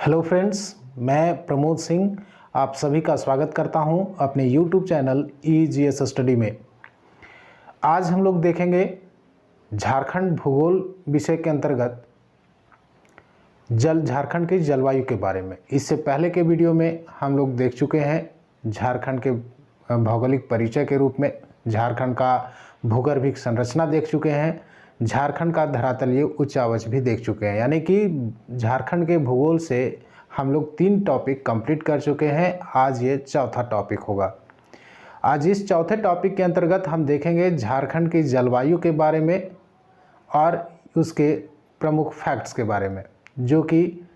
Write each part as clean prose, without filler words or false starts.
Hello friends, मैं प्रमोद सिंह आप सभी का स्वागत करता हूं अपने यूट्यूब चैनल EGS स्टडी में। आज हम लोग देखेंगे झारखंड भूगोल विषय के अंतर्गत झारखंड की जलवायु के बारे में। इससे पहले के वीडियो में हम लोग देख चुके हैं झारखंड के भौगोलिक परिचय के रूप में, झारखंड का भूगर्भिक संरचना देख चुके हैं, झारखंड का धरातलीय उच्चावच भी देख चुके हैं। यानी कि झारखंड के भूगोल से हम लोग 3 टॉपिक कंप्लीट कर चुके हैं। आज ये चौथा टॉपिक होगा। आज इस चौथे टॉपिक के अंतर्गत हम देखेंगे झारखंड की जलवायु के बारे में और उसके प्रमुख फैक्ट्स के बारे में, जो कि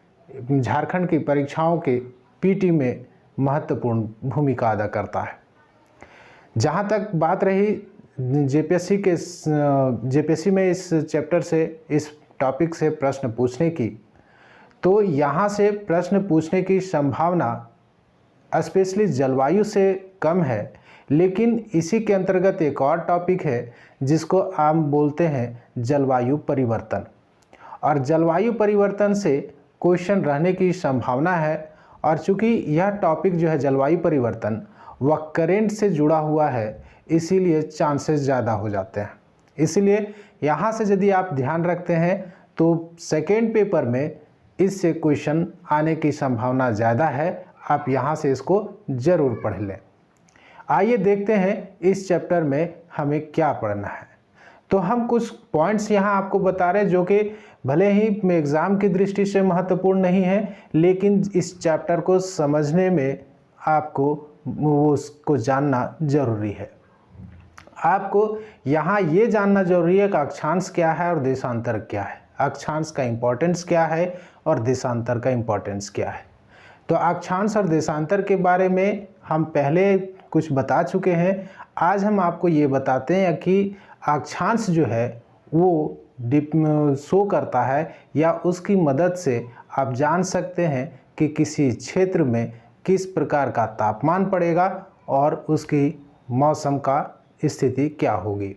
झारखंड की परीक्षाओं के पीटी में महत्वपूर्ण भूमिका अदा करता है। जहाँ तक बात रही जेपीएससी में इस चैप्टर से, इस टॉपिक से प्रश्न पूछने की, तो यहाँ से प्रश्न पूछने की संभावना स्पेशली जलवायु से कम है। लेकिन इसी के अंतर्गत एक और टॉपिक है जिसको हम बोलते हैं जलवायु परिवर्तन, और जलवायु परिवर्तन से क्वेश्चन रहने की संभावना है। और चूँकि यह टॉपिक जो है जलवायु परिवर्तन वह करेंट से जुड़ा हुआ है, इसीलिए चांसेस ज़्यादा हो जाते हैं। इसीलिए यहाँ से यदि आप ध्यान रखते हैं तो सेकेंड पेपर में इससे क्वेश्चन आने की संभावना ज़्यादा है। आप यहाँ से इसको ज़रूर पढ़ लें। आइए देखते हैं इस चैप्टर में हमें क्या पढ़ना है। तो हम कुछ पॉइंट्स यहाँ आपको बता रहे हैं जो कि भले ही एग्ज़ाम की दृष्टि से महत्वपूर्ण नहीं है, लेकिन इस चैप्टर को समझने में आपको उसको जानना ज़रूरी है। आपको यहाँ ये जानना जरूरी है कि अक्षांश क्या है और देशांतर क्या है, अक्षांश का इम्पोर्टेंस क्या है और देशांतर का इम्पोर्टेंस क्या है। तो अक्षांश और देशांतर के बारे में हम पहले कुछ बता चुके हैं। आज हम आपको ये बताते हैं कि अक्षांश जो है वो शो करता है, या उसकी मदद से आप जान सकते हैं कि किसी क्षेत्र में किस प्रकार का तापमान पड़ेगा और उसकी मौसम का स्थिति क्या होगी।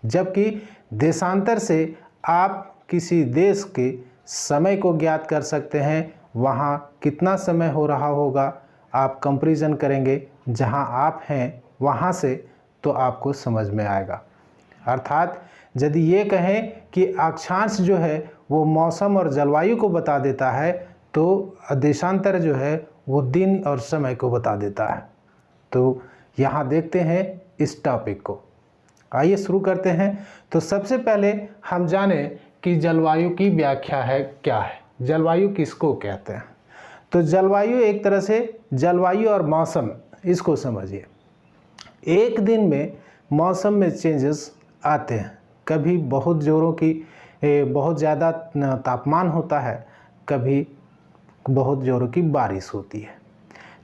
जबकि देशांतर से आप किसी देश के समय को ज्ञात कर सकते हैं, वहाँ कितना समय हो रहा होगा आप कंपैरिजन करेंगे जहाँ आप हैं वहाँ से, तो आपको समझ में आएगा। अर्थात यदि ये कहें कि अक्षांश जो है वो मौसम और जलवायु को बता देता है, तो देशांतर जो है वो दिन और समय को बता देता है। तो यहाँ देखते हैं इस टॉपिक को। आइए शुरू करते हैं। तो सबसे पहले हम जाने कि जलवायु की व्याख्या है क्या है, जलवायु किसको कहते हैं। तो जलवायु एक तरह से जलवायु और मौसम, इसको समझिए। एक दिन में मौसम में चेंजेस आते हैं। कभी बहुत बहुत ज़्यादा तापमान होता है, कभी बहुत जोरों की बारिश होती है।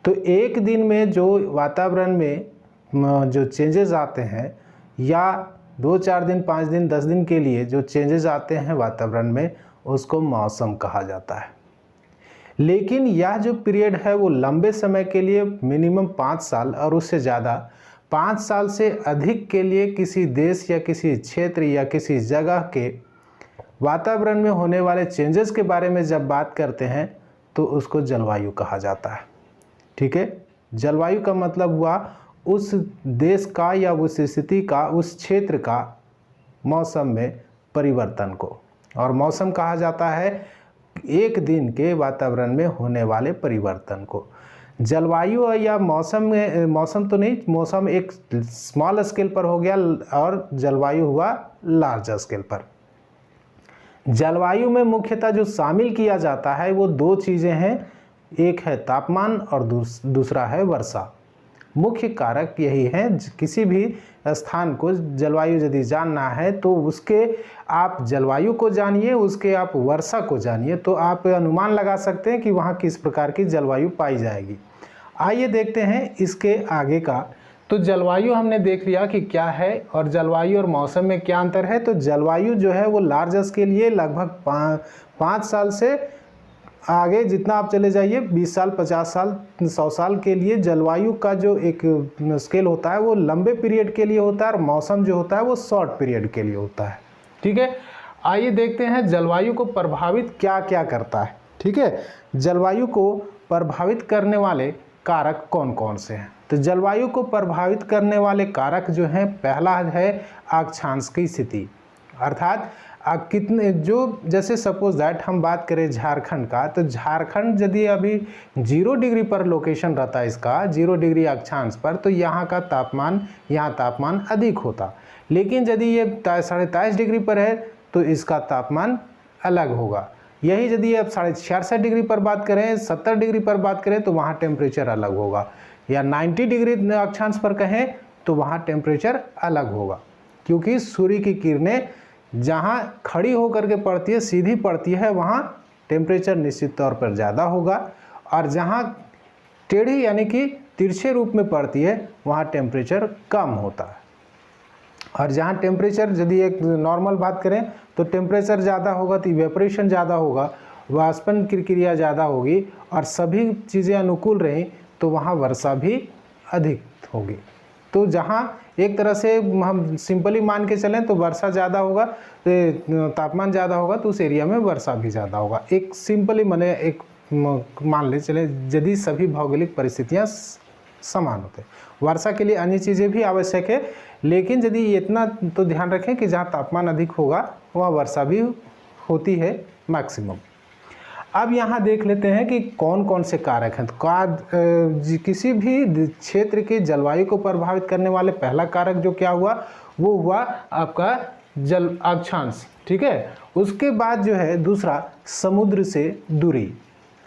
तो एक दिन में जो वातावरण में जो चेंजेस आते हैं, या 2-4 दिन 5 दिन 10 दिन के लिए जो चेंजेस आते हैं वातावरण में, उसको मौसम कहा जाता है। लेकिन यह जो पीरियड है वो लंबे समय के लिए, मिनिमम 5 साल और उससे ज़्यादा, 5 साल से अधिक के लिए किसी देश या किसी क्षेत्र या किसी जगह के वातावरण में होने वाले चेंजेस के बारे में जब बात करते हैं तो उसको जलवायु कहा जाता है। ठीक है, जलवायु का मतलब हुआ उस देश का या उस स्थिति का, उस क्षेत्र का मौसम में परिवर्तन को। और मौसम कहा जाता है एक दिन के वातावरण में होने वाले परिवर्तन को। जलवायु या मौसम में, मौसम तो नहीं, मौसम एक स्मॉल स्केल पर हो गया और जलवायु हुआ लार्ज स्केल पर। जलवायु में मुख्यतः जो शामिल किया जाता है वो 2 चीज़ें हैं, एक है तापमान और दूसरा है वर्षा। मुख्य कारक यही है। किसी भी स्थान को जलवायु यदि जानना है तो उसके आप जलवायु को जानिए, उसके आप वर्षा को जानिए, तो आप अनुमान लगा सकते हैं कि वहाँ किस प्रकार की जलवायु पाई जाएगी। आइए देखते हैं इसके आगे का। तो जलवायु हमने देख लिया कि क्या है, और जलवायु और मौसम में क्या अंतर है। तो जलवायु जो है वो लार्ज स्केल लिए लगभग 5 साल से आगे जितना आप चले जाइए, 20 साल 50 साल 100 साल के लिए जलवायु का जो एक स्केल होता है वो लंबे पीरियड के लिए होता है, और मौसम जो होता है वो शॉर्ट पीरियड के लिए होता है। ठीक है, आइए देखते हैं जलवायु को प्रभावित क्या क्या करता है। ठीक है। जलवायु को प्रभावित करने वाले कारक कौन कौन से हैं? तो जलवायु को प्रभावित करने वाले कारक जो हैं, पहला है अक्षांश की स्थिति, अर्थात कितने जो, जैसे सपोज दैट हम बात करें झारखंड का, तो झारखंड यदि अभी 0 डिग्री पर लोकेशन रहता है इसका, 0 डिग्री अक्षांश पर, तो यहाँ का तापमान, यहाँ तापमान अधिक होता। लेकिन यदि ये 23.5 डिग्री पर है तो इसका तापमान अलग होगा। यही यदि आप 66.5 डिग्री पर बात करें, 70 डिग्री पर बात करें तो वहाँ टेम्परेचर अलग होगा, या 90 डिग्री अक्षांश पर कहें तो वहाँ टेम्परेचर अलग होगा, क्योंकि सूर्य की किरणें जहाँ खड़ी होकर के पड़ती है, सीधी पड़ती है, वहाँ टेम्परेचर निश्चित तौर पर ज़्यादा होगा, और जहाँ टेढ़ी यानी कि तिरछे रूप में पड़ती है वहाँ टेम्परेचर कम होता है। और जहाँ टेम्परेचर, यदि एक नॉर्मल बात करें तो टेम्परेचर ज़्यादा होगा तो इवेपोरेशन ज़्यादा होगा, वाष्पन प्रक्रिया ज़्यादा होगी, और सभी चीज़ें अनुकूल रहीं तो वहाँ वर्षा भी अधिक होगी। तो जहाँ एक तरह से हम सिंपली मान के चलें तो वर्षा ज़्यादा होगा, तो तापमान ज़्यादा होगा तो उस एरिया में वर्षा भी ज़्यादा होगा। एक सिंपली मैंने एक मान ले चले, यदि सभी भौगोलिक परिस्थितियाँ समान होते, वर्षा के लिए अन्य चीज़ें भी आवश्यक है, लेकिन यदि इतना तो ध्यान रखें कि जहाँ तापमान अधिक होगा वहाँ वर्षा भी होती है मैक्सिमम। अब यहाँ देख लेते हैं कि कौन कौन से कारक हैं। तो किसी भी क्षेत्र के जलवायु को प्रभावित करने वाले पहला कारक जो क्या हुआ, वो हुआ आपका जल अक्षांश, ठीक है। उसके बाद जो है दूसरा, समुद्र से दूरी।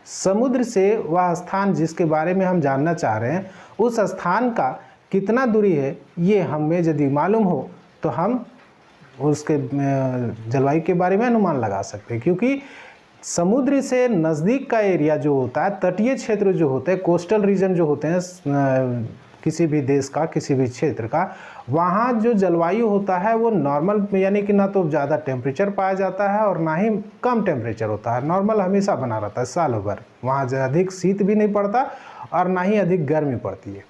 समुद्र से वह स्थान जिसके बारे में हम जानना चाह रहे हैं, उस स्थान का कितना दूरी है, ये हमें यदि मालूम हो तो हम उसके जलवायु के बारे में अनुमान लगा सकते हैं। क्योंकि समुद्र से नज़दीक का एरिया जो होता है, तटीय क्षेत्र जो होते हैं, कोस्टल रीजन जो होते हैं किसी भी देश का, किसी भी क्षेत्र का, वहाँ जो जलवायु होता है वो नॉर्मल, यानी कि ना तो ज़्यादा टेम्परेचर पाया जाता है और ना ही कम टेम्परेचर होता है, नॉर्मल हमेशा बना रहता है सालों भर। वहाँ अधिक शीत भी नहीं पड़ता और ना ही अधिक गर्मी पड़ती है।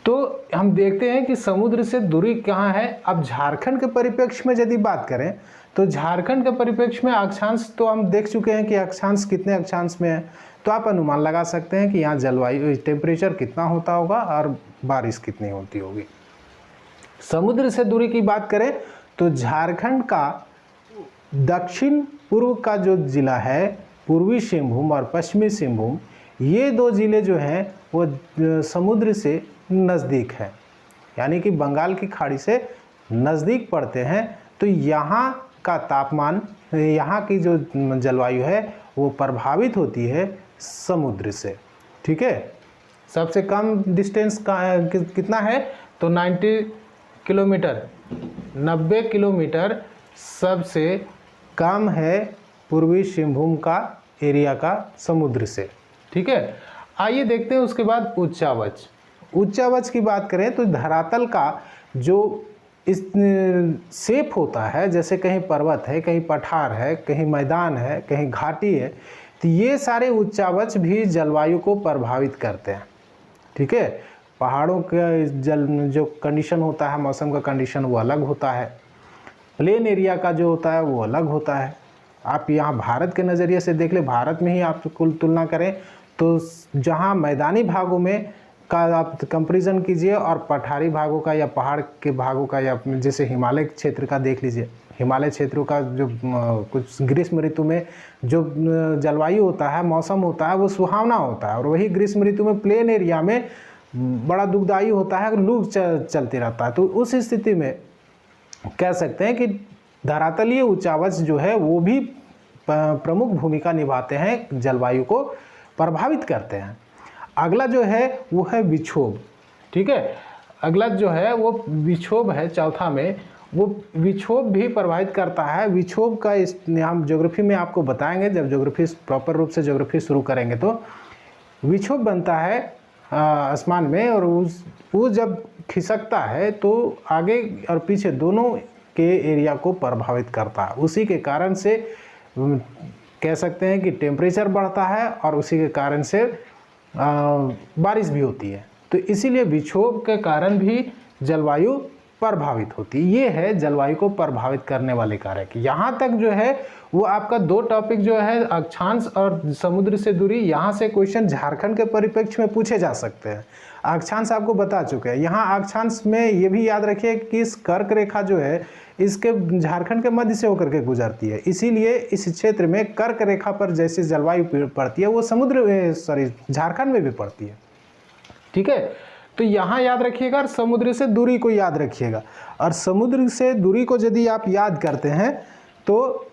तो हम देखते हैं कि समुद्र से दूरी कहाँ है। अब झारखंड के परिप्रेक्ष्य में यदि बात करें तो झारखंड के परिप्रेक्ष्य में अक्षांश तो हम देख चुके हैं कि अक्षांश कितने अक्षांश में है, तो आप अनुमान लगा सकते हैं कि यहाँ जलवायु टेम्परेचर कितना होता होगा और बारिश कितनी होती होगी। समुद्र से दूरी की बात करें तो झारखंड का दक्षिण पूर्व का जो जिला है, पूर्वी सिंहभूम और पश्चिमी सिंहभूम, ये दो जिले जो हैं वो समुद्र से नज़दीक है, यानी कि बंगाल की खाड़ी से नज़दीक पड़ते हैं। तो यहाँ का तापमान, यहाँ की जो जलवायु है वो प्रभावित होती है समुद्र से, ठीक है। सबसे कम डिस्टेंस का कितना है तो 90 किलोमीटर, 90 किलोमीटर सबसे कम है पूर्वी सिंहभूम का एरिया का समुद्र से, ठीक है। आइए देखते हैं उसके बाद उच्चावच। उच्चावच की बात करें तो धरातल का जो इस शेप होता है, जैसे कहीं पर्वत है, कहीं पठार है, कहीं मैदान है, कहीं घाटी है, तो ये सारे उच्चावच भी जलवायु को प्रभावित करते हैं, ठीक है। पहाड़ों का जो कंडीशन होता है, मौसम का कंडीशन वो अलग होता है, प्लेन एरिया का जो होता है वो अलग होता है। आप यहाँ भारत के नज़रिए से देख ले, भारत में ही आप कुल तुलना करें तो जहाँ मैदानी भागों में का आप कंपैरिजन कीजिए और पठारी भागों का या पहाड़ के भागों का, या जैसे हिमालय क्षेत्र का देख लीजिए। हिमालय क्षेत्रों का जो कुछ ग्रीष्म ऋतु में जो जलवायु होता है, मौसम होता है, वो सुहावना होता है, और वही ग्रीष्म ऋतु में प्लेन एरिया में बड़ा दुखदायी होता है, लू चलते रहता है। तो उस स्थिति में कह सकते हैं कि धरातलीय उच्चावच जो है वो भी प्रमुख भूमिका निभाते हैं, जलवायु को प्रभावित करते हैं। अगला जो है वो है विक्षोभ, ठीक है। अगला जो है वो विक्षोभ है, चौथा में वो विक्षोभ भी प्रभावित करता है। विक्षोभ का हम ज्योग्राफी में आपको बताएंगे, जब ज्योग्राफी प्रॉपर रूप से ज्योग्राफी शुरू करेंगे तो विक्षोभ बनता है आसमान में, और वो जब खिसकता है तो आगे और पीछे दोनों के एरिया को प्रभावित करता है। उसी के कारण से कह सकते हैं कि टेम्परेचर बढ़ता है और उसी के कारण से बारिश भी होती है। तो इसीलिए विक्षोभ के कारण भी जलवायु प्रभावित होती है। ये है जलवायु को प्रभावित करने वाले कारक। यहाँ तक जो है वो आपका 2 टॉपिक जो है अक्षांश और समुद्र से दूरी, यहाँ से क्वेश्चन झारखंड के परिप्रेक्ष्य में पूछे जा सकते हैं। अक्षांश आपको बता चुके हैं। यहाँ अक्षांश में ये भी याद रखिए कि इस कर्क रेखा जो है इसके झारखंड के मध्य से होकर के गुजरती है, इसीलिए इस क्षेत्र में कर्क रेखा पर जैसे जलवायु पड़ती है वो झारखंड में भी पड़ती है। ठीक है, तो यहाँ याद रखिएगा और समुद्र से दूरी को याद रखिएगा। और समुद्र से दूरी को यदि आप याद करते हैं तो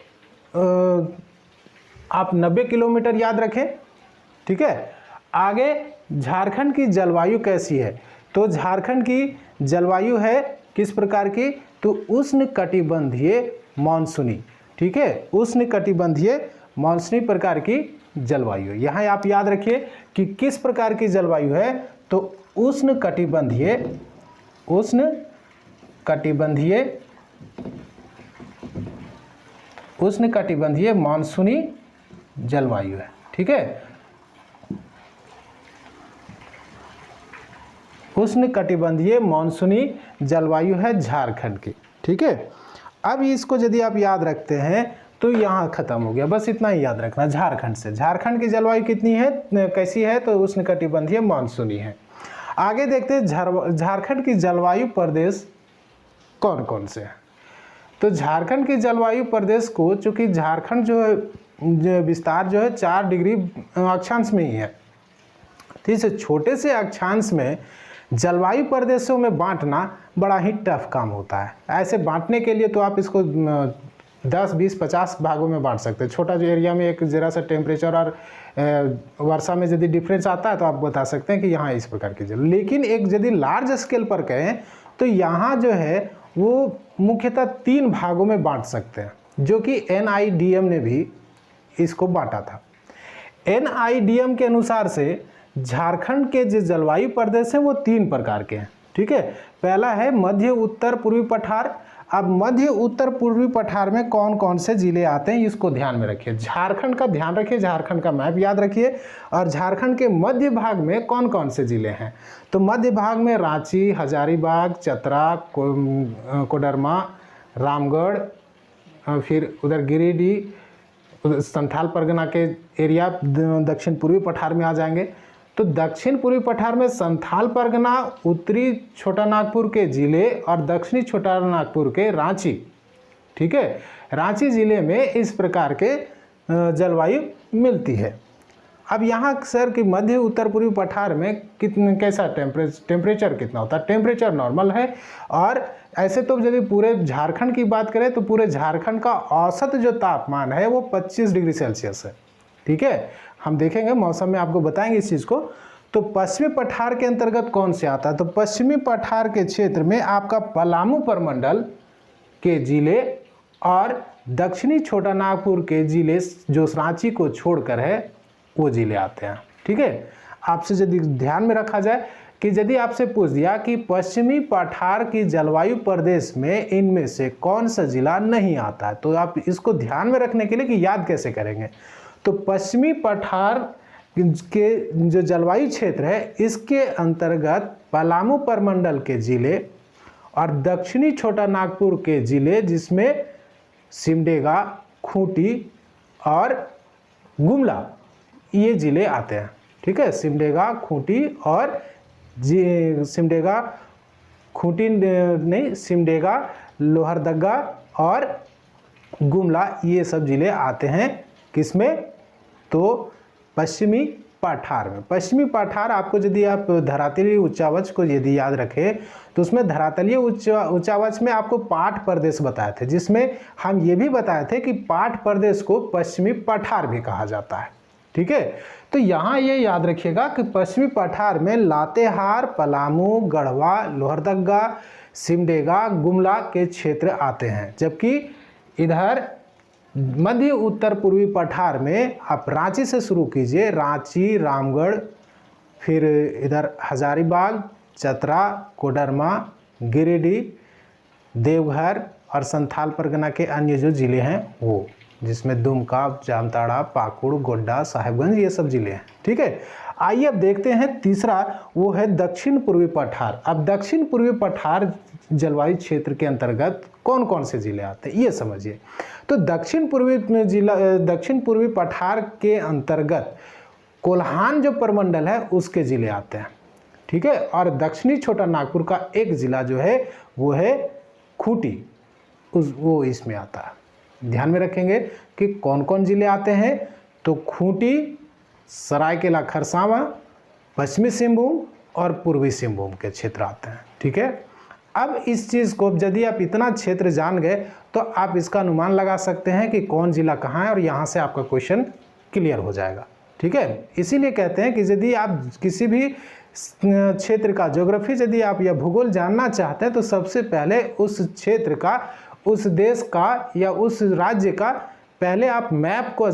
आप 90 किलोमीटर याद रखें। ठीक है, आगे झारखंड की जलवायु कैसी है, तो झारखंड की जलवायु है किस प्रकार की, तो उष्णकटिबंधीय मानसूनी। ठीक है, उष्णकटिबंधीय मानसूनी प्रकार की जलवायु। यहाँ आप याद रखिए कि किस प्रकार की जलवायु है, तो उष्णकटिबंधीय मानसूनी जलवायु है। ठीक है, उष्णकटिबंधीय मानसूनी जलवायु है झारखंड की। ठीक है, अब इसको यदि आप याद रखते हैं तो यहाँ खत्म हो गया, बस इतना ही याद रखना। झारखंड से, झारखंड की जलवायु कितनी है, कैसी है, तो उष्णकटिबंधीय मानसूनी है। आगे देखते हैं झारखंड की जलवायु प्रदेश कौन कौन से हैं। तो झारखंड की जलवायु प्रदेश को, चूंकि झारखंड जो है विस्तार जो है 4 डिग्री अक्षांश में ही है, तो इस छोटे से अक्षांश में जलवायु प्रदेशों में बांटना बड़ा ही टफ काम होता है। ऐसे बांटने के लिए तो आप इसको 10, 20, 50 भागों में बांट सकते हैं। छोटा जो एरिया में एक जरा सा टेम्परेचर और वर्षा में यदि डिफरेंस आता है तो आप बता सकते हैं कि यहाँ इस प्रकार की जल। लेकिन एक यदि लार्ज स्केल पर कहें तो यहाँ जो है वो मुख्यतः 3 भागों में बांट सकते हैं, जो कि NIDM ने भी इसको बांटा था। NIDM के अनुसार से झारखंड के जो जलवायु प्रदेश हैं वो 3 प्रकार के हैं। ठीक है, पहला है मध्य उत्तर पूर्वी पठार। अब मध्य उत्तर पूर्वी पठार में कौन कौन से जिले आते हैं इसको ध्यान में रखिए। झारखंड का ध्यान रखिए, झारखंड का मैप याद रखिए, और झारखंड के मध्य भाग में कौन कौन से जिले हैं। तो मध्य भाग में रांची, हजारीबाग, चतरा, कोडरमा, रामगढ़, फिर उधर गिरिडीह, संथाल परगना के एरिया दक्षिण पूर्वी पठार में आ जाएंगे। तो दक्षिण पूर्वी पठार में संथाल परगना, उत्तरी छोटा नागपुर के जिले और दक्षिणी छोटा नागपुर के रांची। ठीक है, रांची जिले में इस प्रकार के जलवायु मिलती है। अब यहाँ सर कि मध्य उत्तर पूर्वी पठार में कैसा टेम्परेचर कितना होता है, टेम्परेचर नॉर्मल है। और ऐसे तो यदि पूरे झारखंड की बात करें तो पूरे झारखंड का औसत जो तापमान है वो 25 डिग्री सेल्सियस है। ठीक है, हम देखेंगे मौसम में आपको बताएंगे इस चीज़ को। तो पश्चिमी पठार के अंतर्गत कौन से आता है, तो पश्चिमी पठार के क्षेत्र में आपका पलामू प्रमंडल के जिले और दक्षिणी छोटा नागपुर के जिले जो रांची को छोड़कर है वो जिले आते हैं। ठीक है, आपसे यदि ध्यान में रखा जाए कि यदि आपसे पूछ दिया कि पश्चिमी पठार की जलवायु प्रदेश में इनमें से कौन सा जिला नहीं आता है, तो आप इसको ध्यान में रखने के लिए कि याद कैसे करेंगे, तो पश्चिमी पठार के जो जलवायु क्षेत्र है इसके अंतर्गत पलामू प्रमंडल के जिले और दक्षिणी छोटा नागपुर के जिले जिसमें सिमडेगा, खूंटी और गुमला ये जिले आते हैं। ठीक है, सिमडेगा, खूंटी और सिमडेगा, खूंटी नहीं, सिमडेगा, लोहरदगा और गुमला ये सब जिले आते हैं किसमें, तो पश्चिमी पठार में। पश्चिमी पठार आपको यदि आप धरातलीय उच्चावच को यदि याद रखें तो उसमें धरातलीय उच्चावच में आपको पाठ प्रदेश बताए थे, जिसमें हम ये भी बताए थे कि पाठ प्रदेश को पश्चिमी पठार भी कहा जाता है। ठीक है, तो यहाँ ये याद रखिएगा कि पश्चिमी पठार में लातेहार, पलामू, गढ़वा, लोहरदगा, सिमडेगा, गुमला के क्षेत्र आते हैं, जबकि इधर मध्य उत्तर पूर्वी पठार में आप रांची से शुरू कीजिए, रांची, रामगढ़, फिर इधर हजारीबाग, चतरा, कोडरमा, गिरिडीह, देवघर और संथाल परगना के अन्य जो जिले हैं वो, जिसमें दुमका, जामताड़ा, पाकुड़, गोड्डा, साहेबगंज ये सब जिले हैं। ठीक है, आइए अब देखते हैं तीसरा, वो है दक्षिण पूर्वी पठार। अब दक्षिण पूर्वी पठार जलवायु क्षेत्र के अंतर्गत कौन कौन से जिले आते हैं ये समझिए। तो दक्षिण पूर्वी पठार के अंतर्गत कोल्हान जो प्रमंडल है उसके जिले आते हैं, ठीक है। और दक्षिणी छोटा नागपुर का एक जिला जो है वो है खूंटी, वो इसमें आता है। ध्यान में रखेंगे कि कौन कौन जिले आते हैं, तो खूंटी, सरायकेला खरसावां, पश्चिमी सिंहभूम और पूर्वी सिंहभूम के क्षेत्र आते हैं, ठीक है। अब इस चीज़ को यदि आप इतना क्षेत्र जान गए तो आप इसका अनुमान लगा सकते हैं कि कौन जिला कहाँ है और यहाँ से आपका क्वेश्चन क्लियर हो जाएगा, ठीक है। इसीलिए कहते हैं कि यदि आप किसी भी क्षेत्र का ज्योग्राफी यदि आप या भूगोल जानना चाहते हैं तो सबसे पहले उस क्षेत्र का, उस देश का या उस राज्य का पहले आप मैप को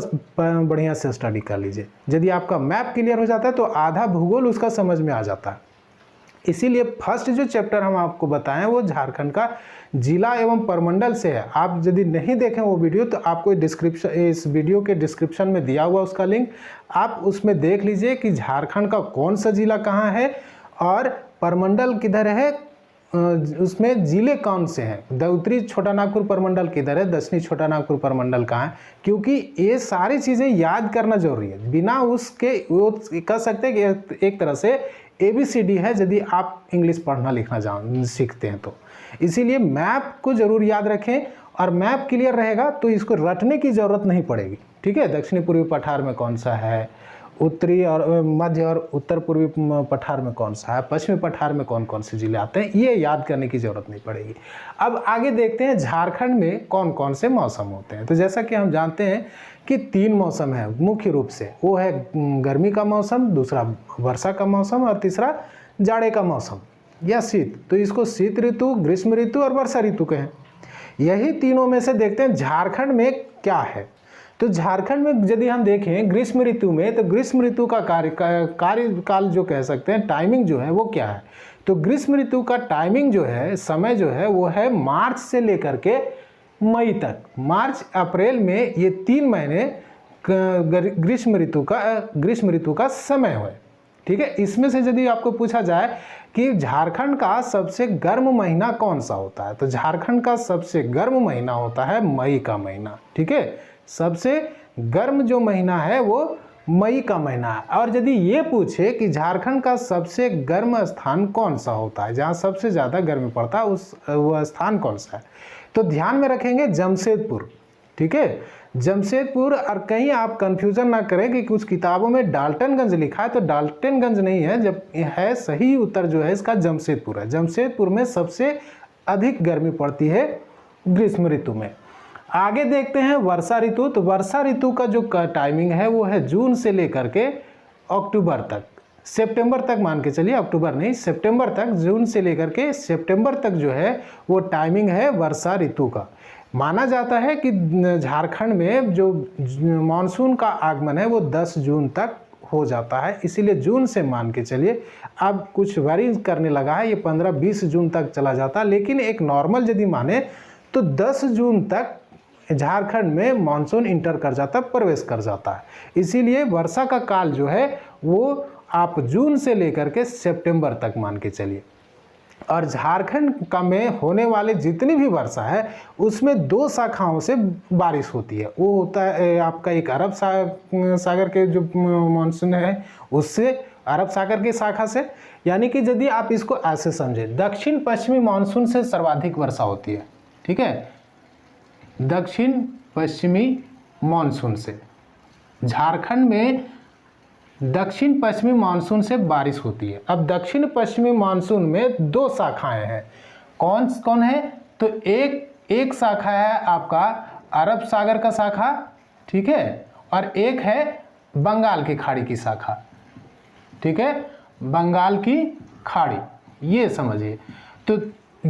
बढ़िया से स्टडी कर लीजिए। यदि आपका मैप क्लियर हो जाता है तो आधा भूगोल उसका समझ में आ जाता है। इसीलिए फर्स्ट जो चैप्टर हम आपको बताएं वो झारखंड का जिला एवं प्रमंडल से है। आप यदि नहीं देखें वो वीडियो तो आपको डिस्क्रिप्शन, इस वीडियो के डिस्क्रिप्शन में दिया हुआ उसका लिंक, आप उसमें देख लीजिए कि झारखंड का कौन सा जिला कहाँ है और प्रमंडल किधर है, उसमें जिले कौन से हैं, उत्तरी छोटा नागपुर प्रमंडल किधर है, दक्षिणी छोटा नागपुर प्रमंडल कहाँ है, क्योंकि ये सारी चीज़ें याद करना जरूरी है। बिना उसके वो कह सकते हैं कि एक तरह से ABCD है यदि आप इंग्लिश पढ़ना लिखना सीखते हैं तो। इसीलिए मैप को जरूर याद रखें और मैप क्लियर रहेगा तो इसको रटने की ज़रूरत नहीं पड़ेगी, ठीक है। दक्षिणी पूर्वी पठार में कौन सा है, उत्तरी और मध्य और उत्तर पूर्वी पठार में कौन सा है, पश्चिमी पठार में कौन कौन से जिले आते हैं, ये याद करने की ज़रूरत नहीं पड़ेगी। अब आगे देखते हैं झारखंड में कौन कौन से मौसम होते हैं। तो जैसा कि हम जानते हैं कि 3 मौसम है मुख्य रूप से, वो है गर्मी का मौसम, दूसरा वर्षा का मौसम और तीसरा जाड़े का मौसम या शीत। तो इसको शीत ऋतु, ग्रीष्म ऋतु और वर्षा ऋतु कहें। यही तीनों में से देखते हैं झारखंड में क्या है। तो झारखंड में यदि हम देखें ग्रीष्म ऋतु में, तो ग्रीष्म ऋतु का कार्यकाल जो कह सकते हैं, टाइमिंग जो है वो क्या है, तो ग्रीष्म ऋतु का टाइमिंग जो है, समय जो है वो है मार्च से लेकर के मई तक। मार्च अप्रैल में ये 3 महीने ग्रीष्म ऋतु का समय है, ठीक है। इसमें से यदि आपको पूछा जाए कि झारखंड का सबसे गर्म महीना कौन सा होता है, तो झारखंड का सबसे गर्म महीना होता है मई का महीना, ठीक है। सबसे गर्म जो महीना है वो मई का महीना है। और यदि ये पूछे कि झारखंड का सबसे गर्म स्थान कौन सा होता है, जहाँ सबसे ज़्यादा गर्मी पड़ता है वो स्थान कौन सा है, तो ध्यान में रखेंगे जमशेदपुर, ठीक है। जमशेदपुर। और कहीं आप कंफ्यूजन ना करें कि कुछ किताबों में डाल्टनगंज लिखा है, तो डाल्टनगंज नहीं है, जब है सही उत्तर जो है इसका जमशेदपुर है। जमशेदपुर में सबसे अधिक गर्मी पड़ती है ग्रीष्म ऋतु में। आगे देखते हैं वर्षा ऋतु। तो वर्षा ऋतु का जो टाइमिंग है वो है जून से लेकर के अक्टूबर तक, सितंबर तक मान के चलिए, अक्टूबर नहीं सितंबर तक, जून से लेकर के सितंबर तक जो है वो टाइमिंग है वर्षा ऋतु का। माना जाता है कि झारखंड में जो मानसून का आगमन है वो 10 जून तक हो जाता है, इसीलिए जून से मान के चलिए। अब कुछ वैरी करने लगा है, ये 15-20 जून तक चला जाता है, लेकिन एक नॉर्मल यदि माने तो 10 जून तक झारखंड में मानसून इंटर कर जाता है, प्रवेश कर जाता है। इसीलिए वर्षा का काल जो है वो आप जून से लेकर के सितंबर तक मान के चलिए। और झारखंड का में होने वाले जितनी भी वर्षा है उसमें 2 शाखाओं से बारिश होती है। वो होता है आपका एक अरब सागर के जो मानसून है उससे, अरब सागर की शाखा से, यानी कि यदि आप इसको ऐसे समझें, दक्षिण पश्चिमी मानसून से सर्वाधिक वर्षा होती है, ठीक है। दक्षिण पश्चिमी मानसून से झारखंड में दक्षिण पश्चिमी मानसून से बारिश होती है। अब दक्षिण पश्चिमी मानसून में 2 शाखाएं हैं, कौन कौन है, तो एक शाखा है आपका अरब सागर का शाखा, ठीक है, और एक है बंगाल की खाड़ी की शाखा, ठीक है, बंगाल की खाड़ी, ये समझिए। तो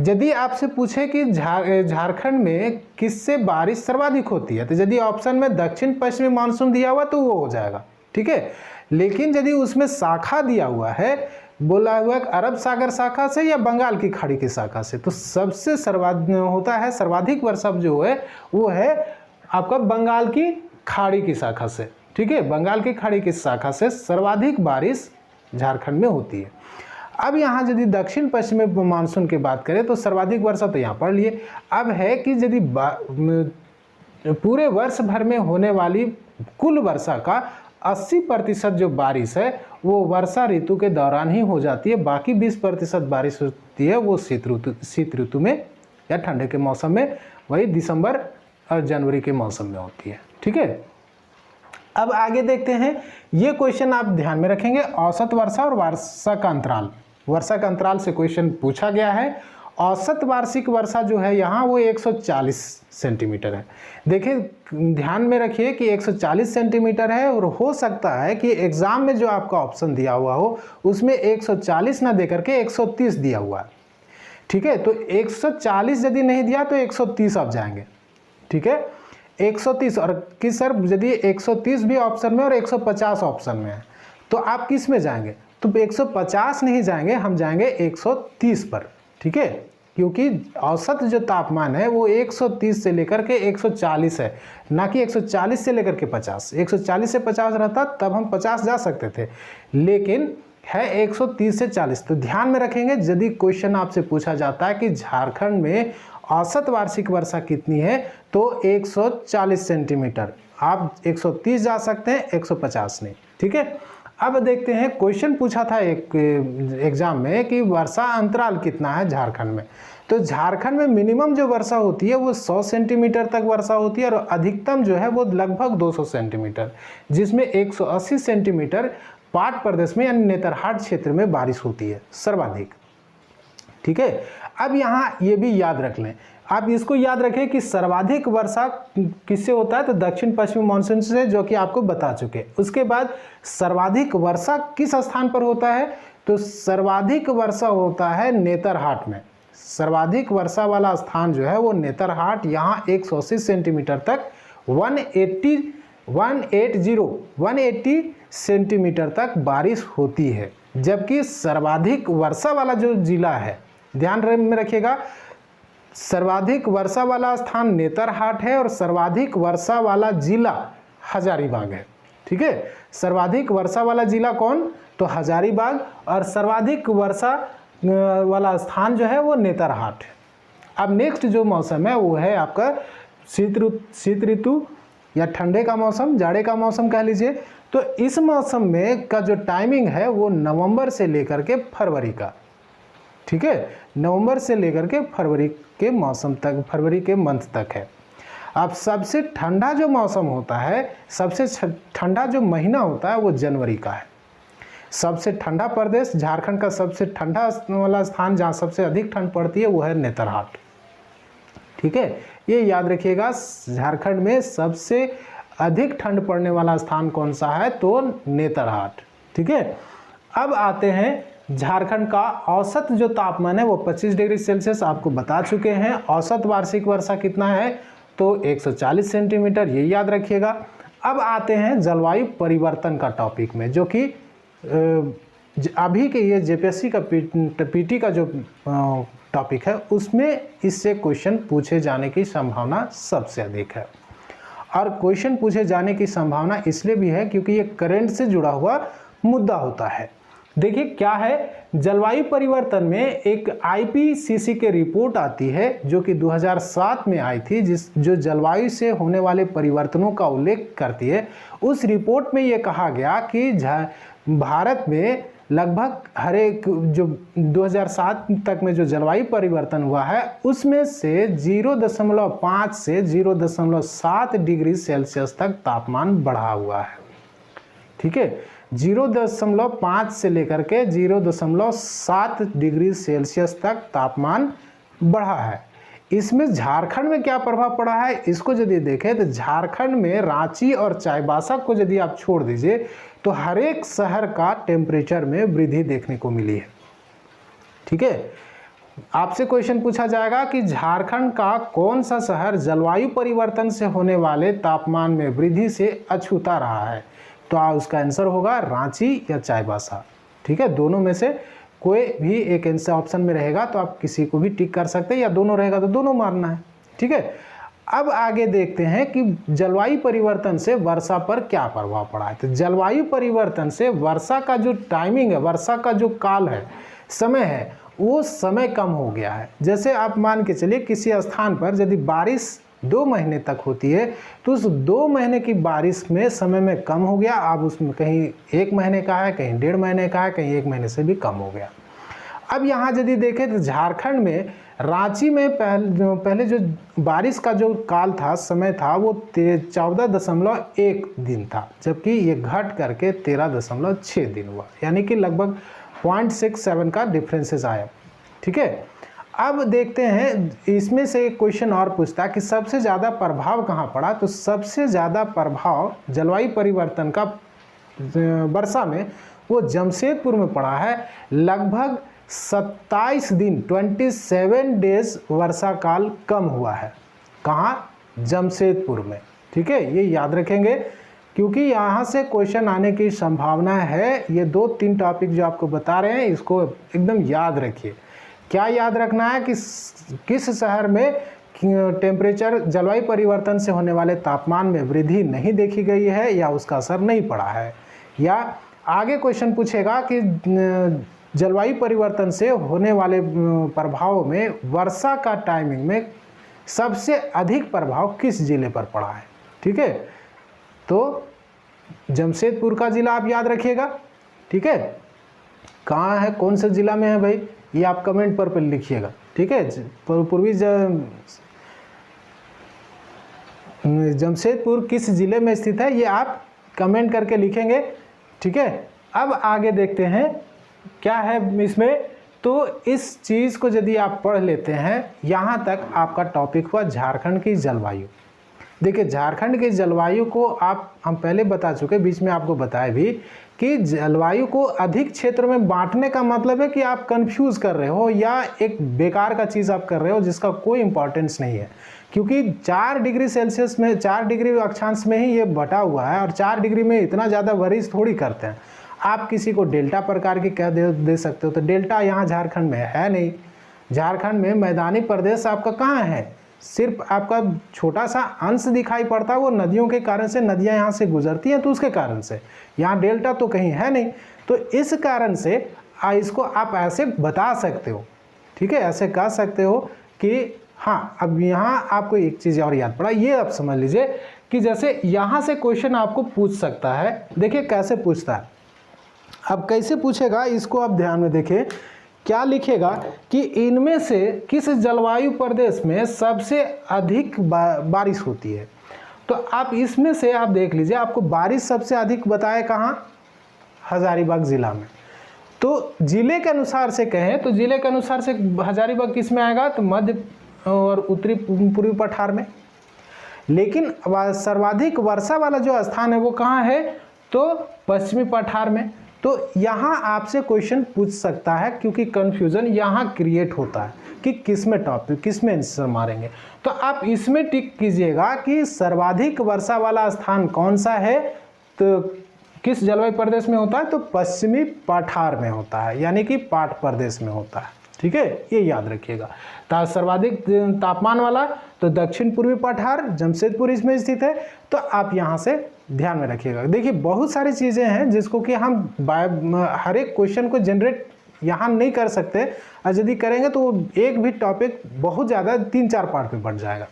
यदि आपसे पूछे कि झारखंड में किससे बारिश सर्वाधिक होती है, तो यदि ऑप्शन में दक्षिण पश्चिमी मानसून दिया हुआ तो वो हो जाएगा, ठीक है। लेकिन यदि उसमें शाखा दिया हुआ है, बोला हुआ अरब सागर शाखा से या बंगाल की खाड़ी की शाखा से, तो सबसे सर्वाधिक वर्षा जो है वो है आपका बंगाल की खाड़ी की शाखा से, ठीक है, बंगाल की खाड़ी की शाखा से सर्वाधिक बारिश झारखंड में होती है। अब यहाँ यदि दक्षिण पश्चिमी मानसून की बात करें तो सर्वाधिक वर्षा तो यहाँ पढ़ लिए। अब है कि यदि पूरे वर्ष भर में होने वाली कुल वर्षा का 80% जो बारिश है वो वर्षा ऋतु के दौरान ही हो जाती है, बाकी 20% बारिश होती है वो शीत ऋतु में या ठंडे के मौसम में, वही दिसंबर और जनवरी के मौसम में होती है। ठीक है, अब आगे देखते हैं, ये क्वेश्चन आप ध्यान में रखेंगे, औसत वर्षा और वर्षा का अंतराल। वर्षा का अंतराल से क्वेश्चन पूछा गया है। औसत वार्षिक वर्षा जो है यहाँ वो 140 सेंटीमीटर है। देखिए ध्यान में रखिए कि 140 सेंटीमीटर है, और हो सकता है कि एग्जाम में जो आपका ऑप्शन दिया हुआ हो उसमें 140 ना देकर के 130 दिया हुआ है। ठीक है, तो 140 यदि नहीं दिया तो 130 आप जाएंगे। ठीक है, 130, और कि सर यदि 130 भी ऑप्शन में और 150 ऑप्शन में है तो आप किस में जाएंगे? तो 150 नहीं जाएंगे, हम जाएंगे 130 पर। ठीक है, क्योंकि औसत जो तापमान है वो 130 से लेकर के 140 है, ना कि 140 से लेकर के 50। 140 से 50 रहता तब हम 50 जा सकते थे, लेकिन है 130 से 40। तो ध्यान में रखेंगे, यदि क्वेश्चन आपसे पूछा जाता है कि झारखंड में औसत वार्षिक वर्षा कितनी है तो 140 सेंटीमीटर, आप 130 जा सकते हैं, 150 नहीं। ठीक है, अब देखते हैं, क्वेश्चन पूछा था एक एग्जाम में कि वर्षा अंतराल कितना है झारखंड में। तो झारखंड में मिनिमम जो वर्षा होती है वो 100 सेंटीमीटर तक वर्षा होती है, और अधिकतम जो है वो लगभग 200 सेंटीमीटर, जिसमें 180 सेंटीमीटर पाट प्रदेश में यानी नेतरहाट क्षेत्र में बारिश होती है सर्वाधिक। ठीक है, अब यहाँ ये भी याद रख लें, आप इसको याद रखें कि सर्वाधिक वर्षा किससे होता है, तो दक्षिण पश्चिमी मानसून से, जो कि आपको बता चुके। उसके बाद सर्वाधिक वर्षा किस स्थान पर होता है, तो सर्वाधिक वर्षा होता है नेतरहाट में। सर्वाधिक वर्षा वाला स्थान जो है वो नेतरहाट, यहाँ 180 सेंटीमीटर तक 180 सेंटीमीटर तक बारिश होती है। जबकि सर्वाधिक वर्षा वाला जो जिला है, ध्यान में रखिएगा, सर्वाधिक वर्षा वाला स्थान नेतरहाट है और सर्वाधिक वर्षा वाला जिला हजारीबाग है। ठीक है, सर्वाधिक वर्षा वाला जिला कौन, तो हजारीबाग, और सर्वाधिक वर्षा वाला स्थान जो है वो नेतरहाट है। अब नेक्स्ट जो मौसम है वो है आपका शीत ऋतु या ठंडे का मौसम, जाड़े का मौसम कह लीजिए। तो इस मौसम में का जो टाइमिंग है वो नवंबर से लेकर के फरवरी का। ठीक है, नवंबर से लेकर के फरवरी के मौसम तक, फरवरी के मंथ तक है। अब सबसे ठंडा जो मौसम होता है, सबसे ठंडा जो महीना होता है वो जनवरी का है। सबसे ठंडा प्रदेश, झारखंड का सबसे ठंडा वाला स्थान जहाँ सबसे अधिक ठंड पड़ती है वो है नेतरहाट। ठीक है, ये याद रखिएगा, झारखंड में सबसे अधिक ठंड पड़ने वाला स्थान कौन सा है, तो नेतरहाट। ठीक है, अब आते हैं झारखंड का औसत जो तापमान है वो 25 डिग्री सेल्सियस आपको बता चुके हैं। औसत वार्षिक वर्षा कितना है, तो 140 सेंटीमीटर, ये याद रखिएगा। अब आते हैं जलवायु परिवर्तन का टॉपिक में, जो कि अभी के ये जेपीएससी का पीटी का जो टॉपिक है उसमें इससे क्वेश्चन पूछे जाने की संभावना सबसे अधिक है। और क्वेश्चन पूछे जाने की संभावना इसलिए भी है क्योंकि ये करंट से जुड़ा हुआ मुद्दा होता है। देखिए क्या है, जलवायु परिवर्तन में एक आईपीसीसी की रिपोर्ट आती है जो कि 2007 में आई थी, जो जलवायु से होने वाले परिवर्तनों का उल्लेख करती है। उस रिपोर्ट में ये कहा गया कि भारत में लगभग हर एक जो 2007 तक में जो जलवायु परिवर्तन हुआ है उसमें से 0.5 से 0.7 डिग्री सेल्सियस तक तापमान बढ़ा हुआ है। ठीक है, 0.5 से लेकर के 0.7 डिग्री सेल्सियस तक तापमान बढ़ा है। इसमें झारखंड में क्या प्रभाव पड़ा है, इसको यदि देखें तो झारखंड में रांची और चाईबासा को यदि आप छोड़ दीजिए तो हर एक शहर का टेम्परेचर में वृद्धि देखने को मिली है। ठीक है, आपसे क्वेश्चन पूछा जाएगा कि झारखंड का कौन सा शहर जलवायु परिवर्तन से होने वाले तापमान में वृद्धि से अछूता रहा है, तो उसका आंसर होगा रांची या चाईबासा। ठीक है, दोनों में से कोई भी एक आंसर ऑप्शन में रहेगा तो आप किसी को भी टिक कर सकते हैं, या दोनों रहेगा तो दोनों मारना है। ठीक है, अब आगे देखते हैं कि जलवायु परिवर्तन से वर्षा पर क्या प्रभाव पड़ा है। तो जलवायु परिवर्तन से वर्षा का जो टाइमिंग है, वर्षा का जो काल है, समय है, वो समय कम हो गया है। जैसे आप मान के चलिए किसी स्थान पर यदि बारिश 2 महीने तक होती है तो उस 2 महीने की बारिश में समय में कम हो गया। अब उसमें कहीं 1 महीने का है, कहीं 1.5 महीने का है, कहीं 1 महीने से भी कम हो गया। अब यहाँ यदि देखें तो झारखंड में रांची में पहले जो बारिश का जो काल था, समय था, वो 14.1 दिन था, जबकि ये घट करके 13.6 दिन हुआ, यानी कि लगभग 0.67 का डिफरेंसेस आया। ठीक है, अब देखते हैं इसमें से एक क्वेश्चन और पूछता है कि सबसे ज़्यादा प्रभाव कहाँ पड़ा। तो सबसे ज़्यादा प्रभाव जलवायु परिवर्तन का वर्षा में वो जमशेदपुर में पड़ा है। लगभग 27 दिन 27 डेज वर्षा काल कम हुआ है। कहाँ? जमशेदपुर में। ठीक है, ये याद रखेंगे क्योंकि यहाँ से क्वेश्चन आने की संभावना है। ये 2-3 टॉपिक जो आपको बता रहे हैं इसको एकदम याद रखिए। क्या याद रखना है कि किस शहर में टेम्परेचर जलवायु परिवर्तन से होने वाले तापमान में वृद्धि नहीं देखी गई है या उसका असर नहीं पड़ा है। या आगे क्वेश्चन पूछेगा कि जलवायु परिवर्तन से होने वाले प्रभाव में वर्षा का टाइमिंग में सबसे अधिक प्रभाव किस जिले पर पड़ा है। ठीक है, तो जमशेदपुर का जिला आप याद रखिएगा। ठीक है, कहाँ है, कौन से जिला में है भाई, ये आप कमेंट पर लिखिएगा। ठीक है, पूर्वी जमशेदपुर किस जिले में स्थित है, ये आप कमेंट करके लिखेंगे। ठीक है, अब आगे देखते हैं क्या है इसमें। तो इस चीज़ को यदि आप पढ़ लेते हैं, यहाँ तक आपका टॉपिक हुआ झारखंड की जलवायु। देखिए, झारखंड की जलवायु को हम पहले बता चुके, बीच में आपको बताया भी कि जलवायु को अधिक क्षेत्र में बांटने का मतलब है कि आप कंफ्यूज कर रहे हो या एक बेकार का चीज़ आप कर रहे हो जिसका कोई इंपॉर्टेंस नहीं है। क्योंकि 4 डिग्री सेल्सियस में, 4 डिग्री अक्षांश में ही ये बटा हुआ है और 4 डिग्री में इतना ज़्यादा वरीज थोड़ी करते हैं। आप किसी को डेल्टा प्रकार की क्या दे सकते हो, तो डेल्टा यहाँ झारखंड में है नहीं। झारखंड में मैदानी प्रदेश आपका कहाँ है, सिर्फ आपका छोटा सा अंश दिखाई पड़ता है, वो नदियों के कारण से, नदियाँ यहाँ से गुजरती हैं तो उसके कारण से। यहाँ डेल्टा तो कहीं है नहीं, तो इस कारण से इसको आप ऐसे बता सकते हो। ठीक है, ऐसे कह सकते हो कि हाँ। अब यहाँ आपको एक चीज़ और याद पड़ा, ये आप समझ लीजिए कि जैसे यहाँ से क्वेश्चन आपको पूछ सकता है। देखिए कैसे पूछता है, अब कैसे पूछेगा इसको आप ध्यान में देखिए। क्या लिखेगा कि इनमें से किस जलवायु प्रदेश में सबसे अधिक बारिश होती है। तो आप इसमें से आप देख लीजिए, आपको बारिश सबसे अधिक बताए कहाँ, हजारीबाग जिला में। तो जिले के अनुसार से कहें तो जिले के अनुसार से हजारीबाग किस में आएगा, तो मध्य और उत्तरी पूर्वी पठार में। लेकिन सर्वाधिक वर्षा वाला जो स्थान है वो कहाँ है, तो पश्चिमी पठार में। तो यहाँ आपसे क्वेश्चन पूछ सकता है क्योंकि कंफ्यूजन यहाँ क्रिएट होता है कि किस में टॉपिक, किस में आंसर मारेंगे। तो आप इसमें टिक कीजिएगा कि सर्वाधिक वर्षा वाला स्थान कौन सा है, तो किस जलवायु प्रदेश में होता है, तो पश्चिमी पठार में होता है, यानी कि पाट प्रदेश में होता है। ठीक है, ये याद रखिएगा। सर्वाधिक तापमान वाला तो दक्षिण पूर्वी पठार, जमशेदपुर इसमें स्थित है। तो आप यहाँ से ध्यान में रखिएगा। देखिए बहुत सारी चीज़ें हैं जिसको कि हम हर एक क्वेश्चन को जनरेट यहाँ नहीं कर सकते, और यदि करेंगे तो एक भी टॉपिक बहुत ज़्यादा 3-4 पार्ट में बढ़ जाएगा।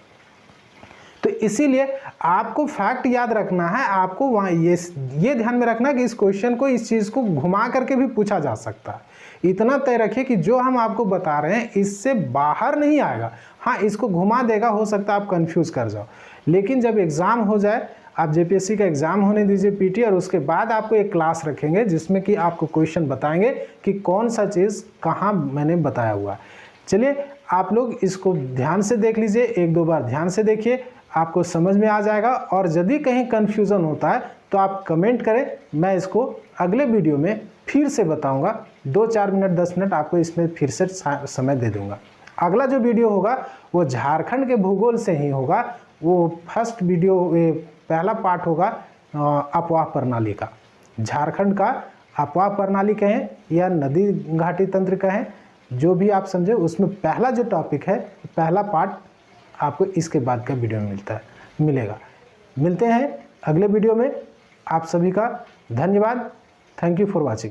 तो इसीलिए आपको फैक्ट याद रखना है, आपको वहाँ ये ध्यान में रखना है कि इस क्वेश्चन को, इस चीज़ को घुमा करके भी पूछा जा सकता है। इतना तय रखिए कि जो हम आपको बता रहे हैं इससे बाहर नहीं आएगा। हाँ, इसको घुमा देगा, हो सकता है आप कंफ्यूज कर जाओ, लेकिन जब एग्ज़ाम हो जाए, आप जेपीएससी का एग्ज़ाम होने दीजिए पीटी, और उसके बाद आपको एक क्लास रखेंगे जिसमें कि आपको क्वेश्चन बताएंगे कि कौन सा चीज़ कहाँ मैंने बताया हुआ है। चलिए आप लोग इसको ध्यान से देख लीजिए, 1-2 बार ध्यान से देखिए, आपको समझ में आ जाएगा। और यदि कहीं कन्फ्यूज़न होता है तो आप कमेंट करें, मैं इसको अगले वीडियो में फिर से बताऊंगा। 2-4 मिनट 10 मिनट आपको इसमें फिर से समय दे दूंगा। अगला जो वीडियो होगा वो झारखंड के भूगोल से ही होगा। वो फर्स्ट वीडियो, पहला पार्ट होगा अपवाह प्रणाली का। झारखंड का अपवाह प्रणाली कहें या नदी घाटी तंत्र कहें, जो भी आप समझे, उसमें पहला जो टॉपिक है, पहला पार्ट आपको इसके बाद का वीडियो में मिलेगा। मिलते हैं अगले वीडियो में। आप सभी का धन्यवाद। Thank you for watching.